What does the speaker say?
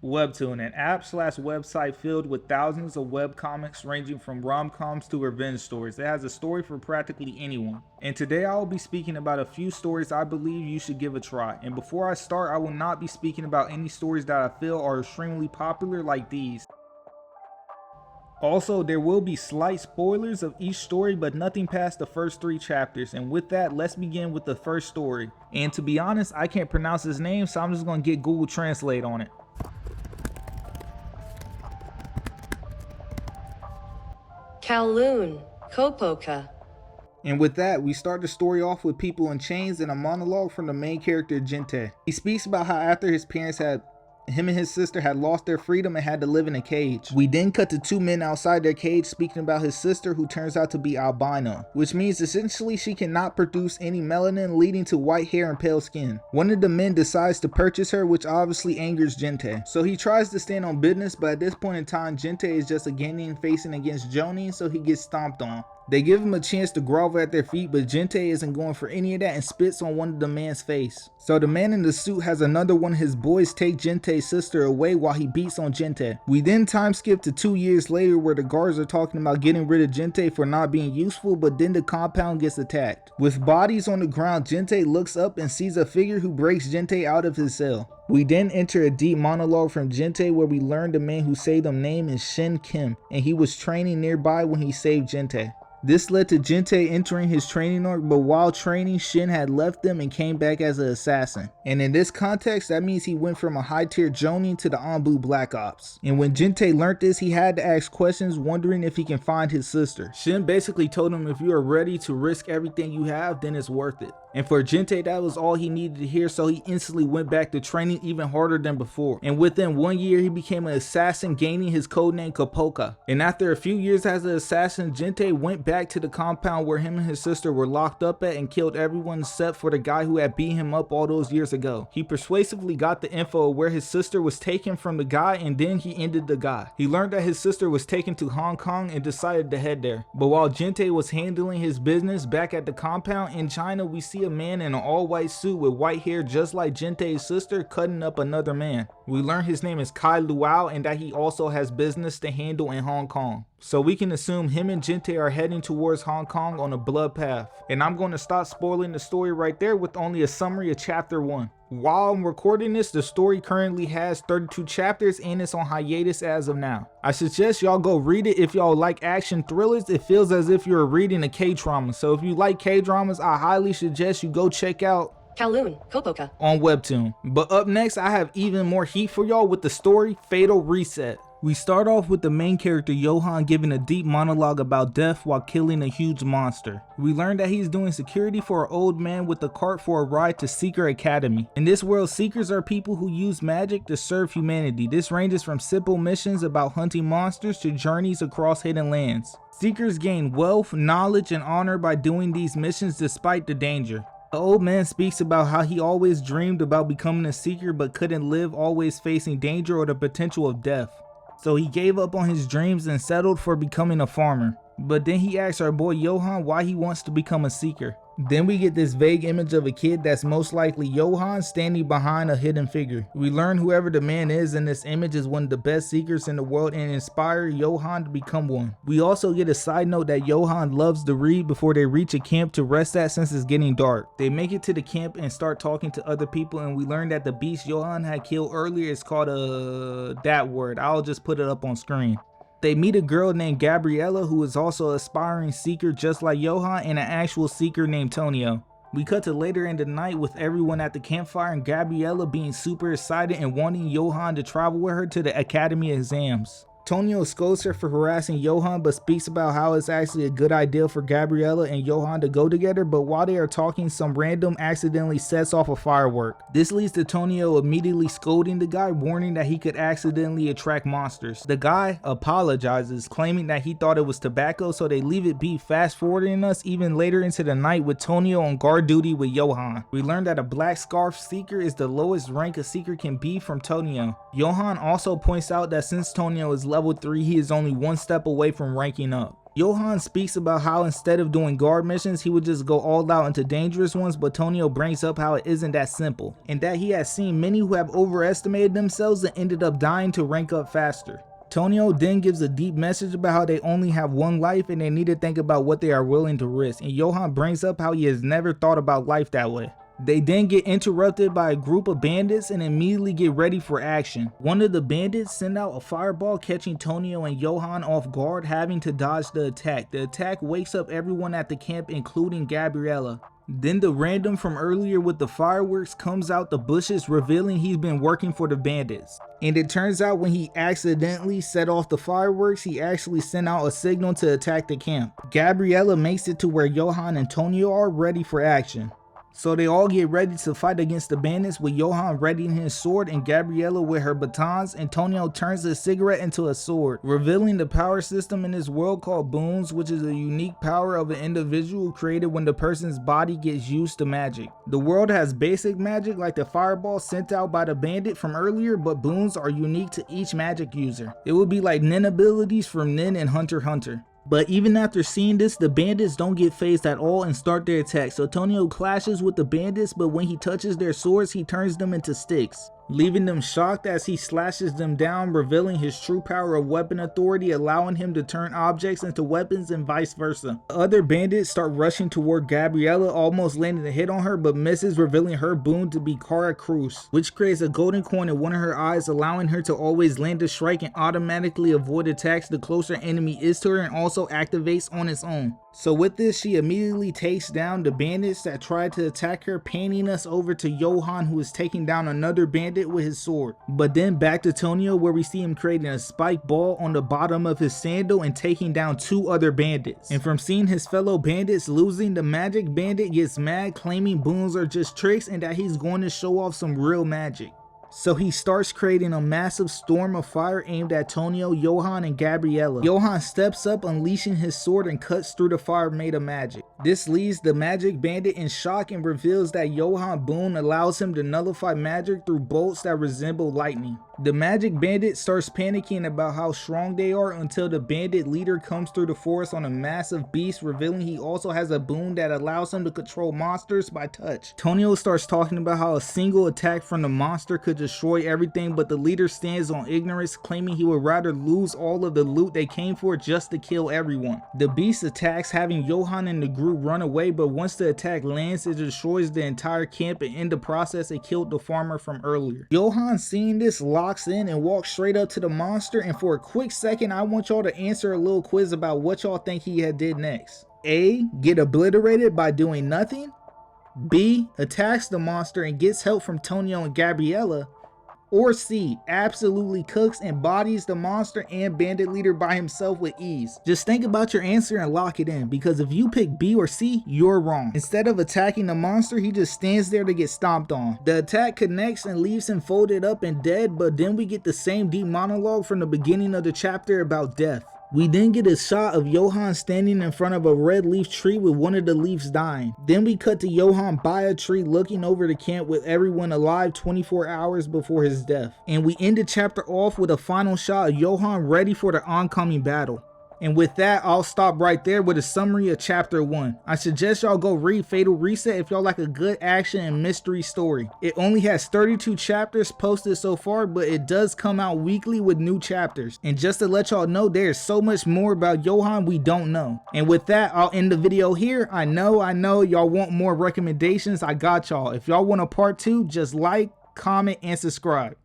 Webtoon, an app/website filled with thousands of webcomics ranging from rom-coms to revenge stories. It has a story for practically anyone. And today I will be speaking about a few stories I believe you should give a try. And before I start, I will not be speaking about any stories that I feel are extremely popular like these. Also, there will be slight spoilers of each story, but nothing past the first 3 chapters. And with that, let's begin with the first story. And to be honest, I can't pronounce his name, so I'm just gonna get Google Translate on it. Kowloon, Kopoka. And with that, we start the story off with people in chains and a monologue from the main character, Gente. He speaks about how after his parents him and his sister had lost their freedom and had to live in a cage. We then cut to 2 men outside their cage speaking about his sister, who turns out to be albino, which means essentially she cannot produce any melanin, leading to white hair and pale skin. One of the men decides to purchase her, which obviously angers Gente. So he tries to stand on business, but at this point in time, Gente is just a Ghanaian facing against Jonin, so he gets stomped on. They give him a chance to grovel at their feet, but Gente isn't going for any of that and spits on one of the man's face. So the man in the suit has another one of his boys take Gente's sister away while he beats on Gente. We then time skip to 2 years later, where the guards are talking about getting rid of Gente for not being useful, but then the compound gets attacked. With bodies on the ground, Gente looks up and sees a figure who breaks Gente out of his cell. We then enter a deep monologue from Gente where we learn the man who saved them name is Shin Kim, and he was training nearby when he saved Gente. This led to Gente entering his training arc, but while training, Shin had left them and came back as an assassin. And in this context, that means he went from a high-tier Jonin to the Anbu Black Ops. And when Gente learned this, he had to ask questions, wondering if he can find his sister. Shin basically told him, if you are ready to risk everything you have, then it's worth it. And for Gente, that was all he needed to hear, so he instantly went back to training even harder than before. And within 1 year, he became an assassin, gaining his codename Kapoka. And after a few years as an assassin, Gente went back to the compound where him and his sister were locked up at and killed everyone except for the guy who had beat him up all those years ago. He persuasively got the info of where his sister was taken from the guy, and then he ended the guy. He learned that his sister was taken to Hong Kong and decided to head there. But while Gente was handling his business back at the compound in China, we see a man in an all-white suit with white hair just like Gente's sister cutting up another man. We learn his name is Kai Luau and that he also has business to handle in Hong Kong. So we can assume him and Gente are heading towards Hong Kong on a blood path. And I'm going to stop spoiling the story right there with only a summary of chapter 1. While I'm recording this, the story currently has 32 chapters and it's on hiatus as of now. I suggest y'all go read it if y'all like action thrillers. It feels as if you're reading a K-drama. So if you like K-dramas, I highly suggest you go check out Kowloon, Kopoka on Webtoon. But up next, I have even more heat for y'all with the story Fatal Reset. We start off with the main character Johan giving a deep monologue about death while killing a huge monster. We learn that he's doing security for an old man with a cart for a ride to Seeker Academy. In this world, Seekers are people who use magic to serve humanity. This ranges from simple missions about hunting monsters to journeys across hidden lands. Seekers gain wealth, knowledge, and honor by doing these missions despite the danger. The old man speaks about how he always dreamed about becoming a seeker but couldn't live, always facing danger or the potential of death. So he gave up on his dreams and settled for becoming a farmer. But then he asks our boy Johan why he wants to become a seeker. Then we get this vague image of a kid that's most likely Johan standing behind a hidden figure. We learn whoever the man is in this image is one of the best seekers in the world and inspire Johan to become one. We also get a side note that Johan loves to read before they reach a camp to rest at since it's getting dark. They make it to the camp and start talking to other people, and we learn that the beast Johan had killed earlier is called that word. I'll just put it up on screen. They meet a girl named Gabriella who is also an aspiring seeker just like Johan, and an actual seeker named Tonio. We cut to later in the night with everyone at the campfire and Gabriella being super excited and wanting Johan to travel with her to the academy exams. Tonio scolds her for harassing Johan but speaks about how it's actually a good idea for Gabriella and Johan to go together, but while they are talking, some random accidentally sets off a firework. This leads to Tonio immediately scolding the guy, warning that he could accidentally attract monsters. The guy apologizes, claiming that he thought it was tobacco, so they leave it be, fast forwarding us even later into the night with Tonio on guard duty with Johan. We learn that a black scarf seeker is the lowest rank a seeker can be from Tonio. Johan also points out that since Tonio is level 3, he is only one step away from ranking up. Johan speaks about how instead of doing guard missions, he would just go all out into dangerous ones, but Tonio brings up how it isn't that simple, and that he has seen many who have overestimated themselves and ended up dying to rank up faster. Tonio then gives a deep message about how they only have one life and they need to think about what they are willing to risk, and Johan brings up how he has never thought about life that way. They then get interrupted by a group of bandits and immediately get ready for action. One of the bandits send out a fireball, catching Tonio and Johan off guard, having to dodge the attack. The attack wakes up everyone at the camp, including Gabriella. Then the random from earlier with the fireworks comes out the bushes, revealing he's been working for the bandits. And it turns out when he accidentally set off the fireworks, he actually sent out a signal to attack the camp. Gabriella makes it to where Johan and Tonio are ready for action. So they all get ready to fight against the bandits, with Johan readying his sword and Gabriella with her batons, and Tonio turns his cigarette into a sword, revealing the power system in this world called boons, which is a unique power of an individual created when the person's body gets used to magic. The world has basic magic like the fireball sent out by the bandit from earlier, but boons are unique to each magic user. It would be like Nin abilities from Nin and Hunter x Hunter. But even after seeing this, the bandits don't get phased at all and start their attack, so Tonio clashes with the bandits, but when he touches their swords, he turns them into sticks, leaving them shocked as he slashes them down, revealing his true power of weapon authority, allowing him to turn objects into weapons and vice versa. The other bandits start rushing toward Gabriella, almost landing a hit on her, but misses, revealing her boon to be Cara Cruz, which creates a golden coin in one of her eyes, allowing her to always land a strike and automatically avoid attacks the closer enemy is to her, and also activates on its own. So with this, she immediately takes down the bandits that tried to attack her, panning us over to Johan, who is taking down another bandit with his sword. But then back to Tonio, where we see him creating a spike ball on the bottom of his sandal and taking down two other bandits. And from seeing his fellow bandits losing, the magic bandit gets mad, claiming boons are just tricks and that he's going to show off some real magic. So he starts creating a massive storm of fire aimed at Tonio, Johan, and Gabriella. Johan steps up, unleashing his sword and cuts through the fire made of magic. This leaves the magic bandit in shock and reveals that Johan boon allows him to nullify magic through bolts that resemble lightning. The magic bandit starts panicking about how strong they are until the bandit leader comes through the forest on a massive beast, revealing he also has a boon that allows him to control monsters by touch. Tonio starts talking about how a single attack from the monster could destroy everything, but the leader stands on ignorance, claiming he would rather lose all of the loot they came for just to kill everyone. The beast attacks, having Johan and the group run away, but once the attack lands, it destroys the entire camp, and in the process it killed the farmer from earlier. Johan, seeing this, locks in and walks straight up to the monster, and for a quick second I want y'all to answer a little quiz about what y'all think he had did next. A. Get obliterated by doing nothing. B. Attacks the monster and gets help from Tonio and Gabriella. Or C. Absolutely cooks and bodies the monster and bandit leader by himself with ease. Just think about your answer and lock it in, because if you pick B or C, you're wrong. Instead of attacking the monster, he just stands there to get stomped on. The attack connects and leaves him folded up and dead, but then we get the same deep monologue from the beginning of the chapter about death. We then get a shot of Johan standing in front of a red leaf tree with one of the leaves dying. Then we cut to Johan by a tree looking over the camp with everyone alive 24 hours before his death. And we end the chapter off with a final shot of Johan ready for the oncoming battle. And with that, I'll stop right there with a summary of chapter 1. I suggest y'all go read Fatal Reset if y'all like a good action and mystery story. It only has 32 chapters posted so far, but it does come out weekly with new chapters. And just to let y'all know, there's so much more about Johan we don't know. And with that, I'll end the video here. I know y'all want more recommendations. I got y'all. If y'all want a part 2, just like, comment, and subscribe.